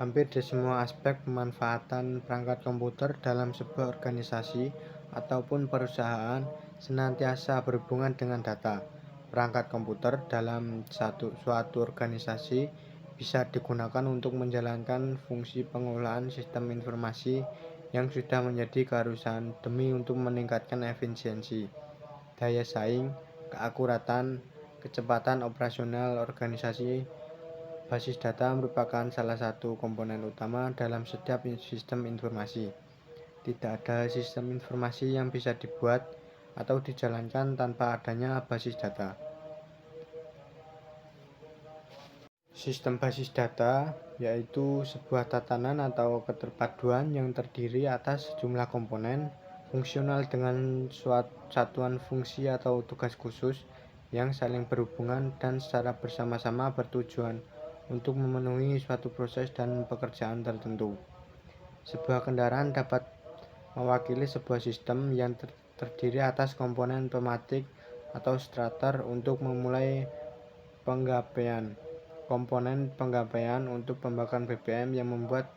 Hampir di semua aspek pemanfaatan perangkat komputer dalam sebuah organisasi ataupun perusahaan senantiasa berhubungan dengan data. Perangkat komputer dalam suatu organisasi bisa digunakan untuk menjalankan fungsi pengelolaan sistem informasi yang sudah menjadi keharusan demi untuk meningkatkan efisiensi, daya saing, keakuratan, kecepatan operasional organisasi. Basis data merupakan salah satu komponen utama dalam setiap sistem informasi. Tidak ada sistem informasi yang bisa dibuat atau dijalankan tanpa adanya basis data. Sistem basis data yaitu sebuah tatanan atau keterpaduan yang terdiri atas sejumlah komponen fungsional dengan satuan fungsi atau tugas khusus yang saling berhubungan dan secara bersama-sama bertujuan untuk memenuhi suatu proses dan pekerjaan tertentu. Sebuah kendaraan dapat mewakili sebuah sistem yang terdiri atas komponen pematik atau starter untuk memulai penggapaian, komponen penggapaian untuk pembakaran BBM yang membuat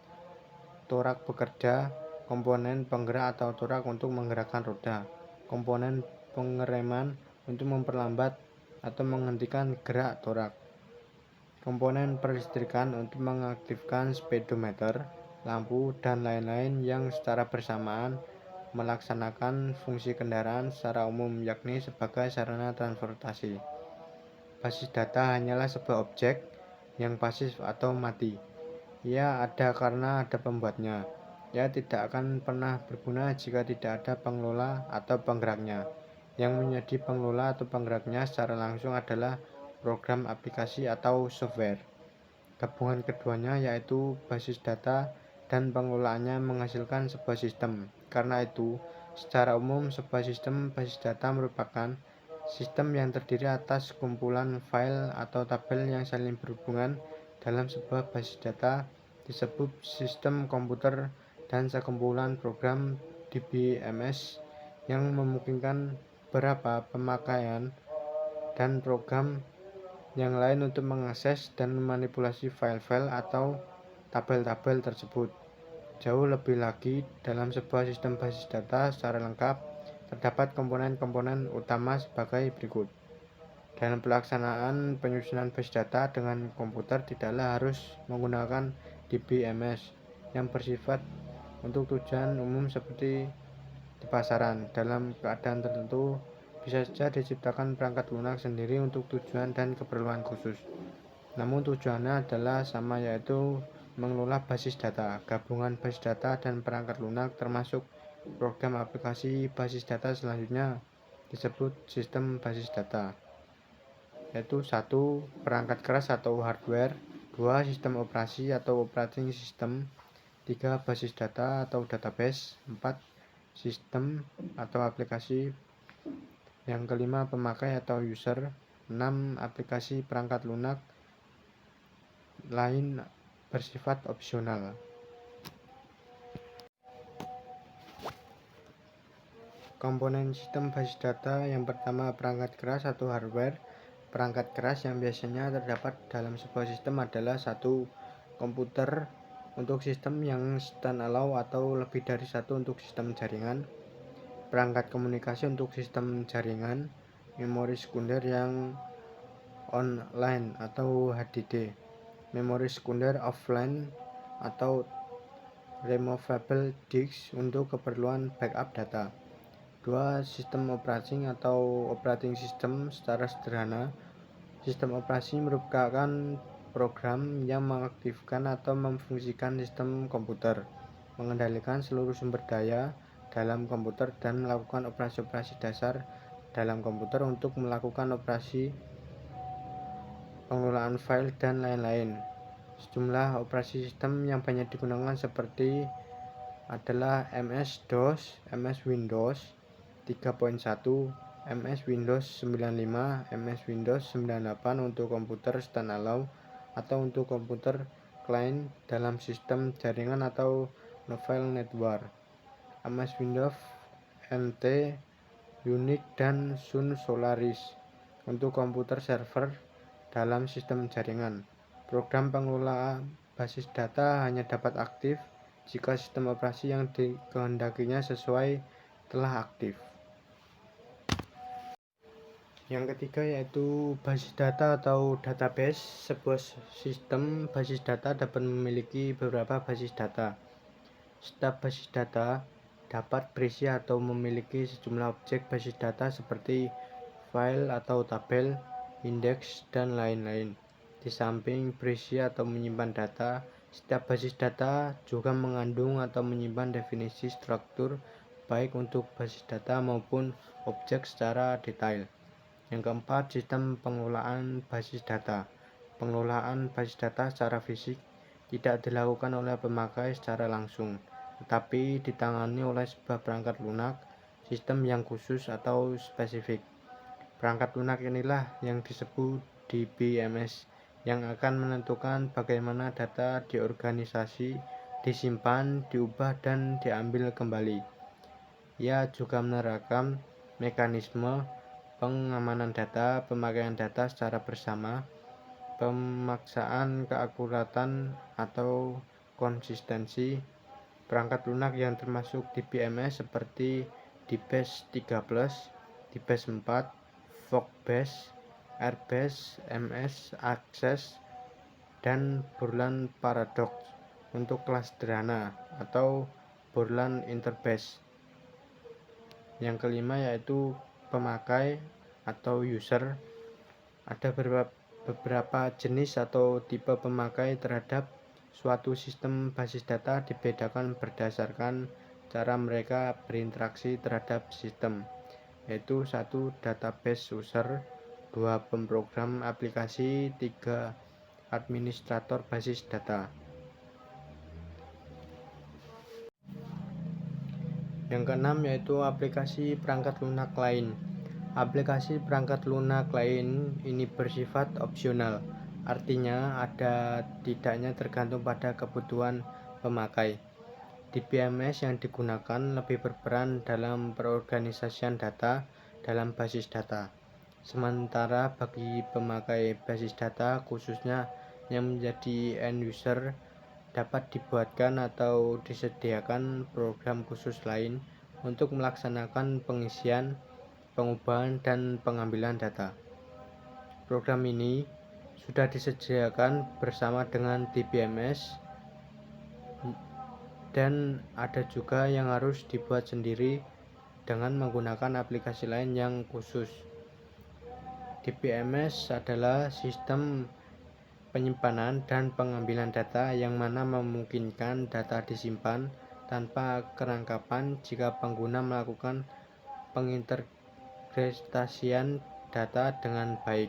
torak bekerja, komponen penggerak atau torak untuk menggerakkan roda, komponen pengereman untuk memperlambat atau menghentikan gerak torak, komponen perlistrikan untuk mengaktifkan speedometer, lampu, dan lain-lain yang secara bersamaan melaksanakan fungsi kendaraan secara umum, yakni sebagai sarana transportasi. Basis data hanyalah sebuah objek yang pasif atau mati. Ia ada karena ada pembuatnya. Ia tidak akan pernah berguna jika tidak ada pengelola atau penggeraknya. Yang menjadi pengelola atau penggeraknya secara langsung adalah program aplikasi atau software. Gabungan keduanya yaitu basis data dan pengelolaannya menghasilkan sebuah sistem. Karena itu, secara umum sebuah sistem basis data merupakan sistem yang terdiri atas kumpulan file atau tabel yang saling berhubungan dalam sebuah basis data disebut sistem komputer dan sekumpulan program DBMS yang memungkinkan beberapa pemakaian dan program yang lain untuk mengakses dan memanipulasi file-file atau tabel-tabel tersebut. Jauh lebih lagi, dalam sebuah sistem basis data secara lengkap, terdapat komponen-komponen utama sebagai berikut. Dalam pelaksanaan penyusunan basis data dengan komputer tidaklah harus menggunakan DBMS yang bersifat untuk tujuan umum seperti di pasaran. Dalam keadaan tertentu, bisa saja diciptakan perangkat lunak sendiri untuk tujuan dan keperluan khusus. Namun tujuannya adalah sama, yaitu mengelola basis data. Gabungan basis data dan perangkat lunak termasuk program aplikasi basis data selanjutnya disebut sistem basis data, yaitu 1. Perangkat keras atau hardware, 2. Sistem operasi atau operating system, 3. Basis data atau database, 4. Sistem atau aplikasi, yang kelima pemakai atau user, 6. Aplikasi perangkat lunak lain bersifat opsional. Komponen sistem basis data yang pertama perangkat keras atau hardware. Perangkat keras yang biasanya terdapat dalam sebuah sistem adalah 1. Komputer untuk sistem yang standalone atau lebih dari 1 untuk sistem jaringan, perangkat komunikasi untuk sistem jaringan, memori sekunder yang online atau HDD, memori sekunder offline atau removable disk untuk keperluan backup data. 2. Sistem operasi atau operating system. Secara sederhana, sistem operasi merupakan program yang mengaktifkan atau memfungsikan sistem komputer, mengendalikan seluruh sumber daya dalam komputer dan melakukan operasi-operasi dasar dalam komputer untuk melakukan operasi pengelolaan file dan lain-lain. Sejumlah operasi sistem yang banyak digunakan seperti adalah MS-DOS, MS Windows 3.1, MS Windows 95, MS Windows 98 untuk komputer standalone atau untuk komputer klien dalam sistem jaringan atau novel network, MS Windows NT, Unix, dan Sun Solaris untuk komputer server dalam sistem jaringan. Program pengelola basis data hanya dapat aktif jika sistem operasi yang dikehendakinya sesuai telah aktif. Yang ketiga yaitu basis data atau database. Sebuah sistem basis data dapat memiliki beberapa basis data. Setiap basis data dapat berisi atau memiliki sejumlah objek basis data seperti file atau tabel, indeks, dan lain-lain. Di samping berisi atau menyimpan data, setiap basis data juga mengandung atau menyimpan definisi struktur baik untuk basis data maupun objek secara detail. Yang keempat, sistem pengelolaan basis data. Pengelolaan basis data secara fisik tidak dilakukan oleh pemakai secara langsung, tetapi ditangani oleh sebuah perangkat lunak, sistem yang khusus atau spesifik. Perangkat lunak inilah yang disebut DBMS, yang akan menentukan bagaimana data di organisasi disimpan, diubah, dan diambil kembali. Ia juga menerapkan mekanisme pengamanan data, pemakaian data secara bersama, pemaksaan keakuratan atau konsistensi. Perangkat lunak yang termasuk DBMS seperti DBase 3+, DBase 4, Fogbase, Airbase, MS Access, dan Borland Paradox untuk kelas sederhana atau Borland Interbase. Yang kelima yaitu pemakai atau user. Ada beberapa jenis atau tipe pemakai terhadap suatu sistem basis data dibedakan berdasarkan cara mereka berinteraksi terhadap sistem, yaitu 1. Database user, 2. Pemrogram aplikasi, 3. Administrator basis data. Yang keenam yaitu aplikasi perangkat lunak lain. Aplikasi perangkat lunak lain ini bersifat opsional, artinya ada tidaknya tergantung pada kebutuhan pemakai. DBMS yang digunakan lebih berperan dalam perorganisasian data dalam basis data. Sementara bagi pemakai basis data, khususnya yang menjadi end user, dapat dibuatkan atau disediakan program khusus lain untuk melaksanakan pengisian, pengubahan, dan pengambilan data. Program ini sudah disediakan bersama dengan DBMS, dan ada juga yang harus dibuat sendiri dengan menggunakan aplikasi lain yang khusus. DBMS adalah sistem penyimpanan dan pengambilan data yang mana memungkinkan data disimpan tanpa kerangkapan jika pengguna melakukan pengintegrasian data dengan baik.